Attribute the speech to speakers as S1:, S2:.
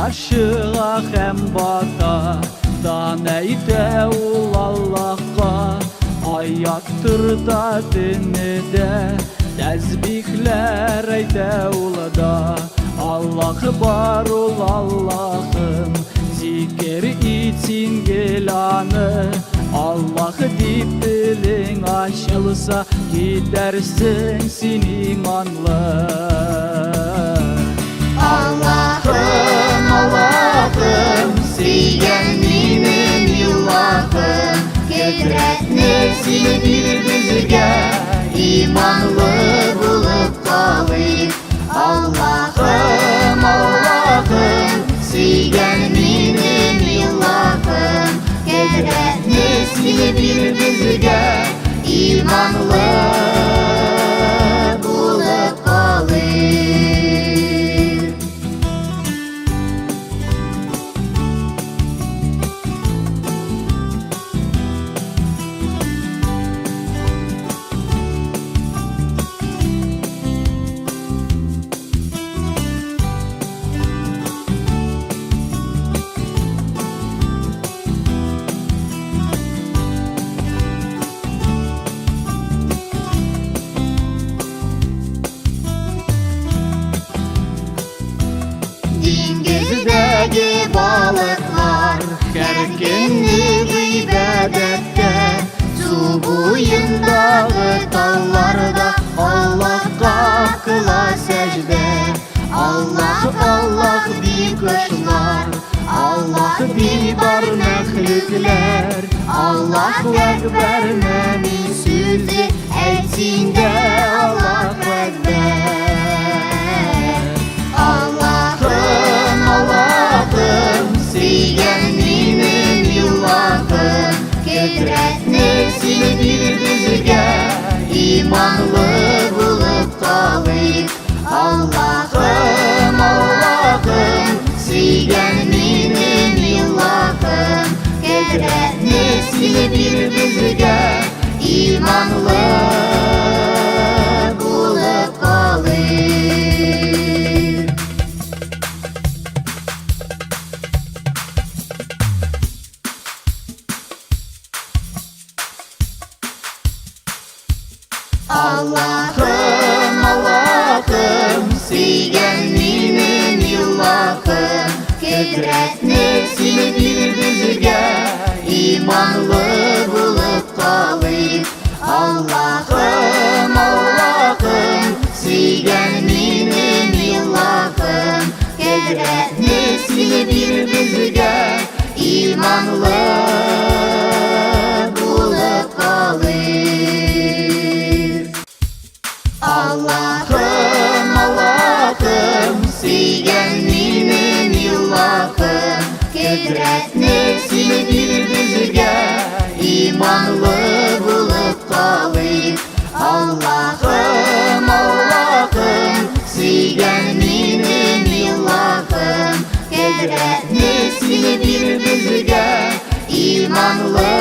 S1: ашыға һәм бата, дан әйтә ул Аллаһка, аяттырда динедә, тәсбихләр әйтә ул да. Аллаһ бар ул Аллаһым, зикер ит син гел аны. Аллаһ дип телең ачылса, китәрсең син иманлы.
S2: Аллаһым, Аллаһым, сөйгән минем Илаһым, көдрәтне син бир безгә, иманлы булып калыйк. Аллаһым, Аллаһым, сөйгән минем Илаһым, көдрәтне син бир безгә, иманлы булып калыйк. Диңгездәге балыклар һәр көнне гыйбадәттә, су буендагы тауларда Аллаһка кыла сәҗдә. Аллаһ, Аллаһ дип кошлар, Аллаһ дип бар мәхлуклар. Аллаһу әкбәр мөмин сүзе, әйтсин дә Аллаһу әкбәр. Аллаһым, Аллаһым, сөйгән минем Илаһым, көдрәтне син бир безгә, иманлы булып калыйк. Аллаһым, Аллаһым, сөйгән минем Илаһым, көдрәтне син бир безгә, иманлы булып калыйк. Аллаһым, Аллаһым, сөйгән минем Илаһым, көдрәтне син бир безгә, иманлы булып калыйк. Аллаһым, Аллаһым, сөйгән минем Илаһым, көдрәтне син бир безгә, иманлы булып калыйк. Аллаһым, Аллаһым, сөйгән минем Илаһым, көдрәтне син бир безгә, иманлы булып калыйк. Аллаһым, Аллаһым, сөйгән минем Илаһым, көдрәтне син бир безгә, иманлы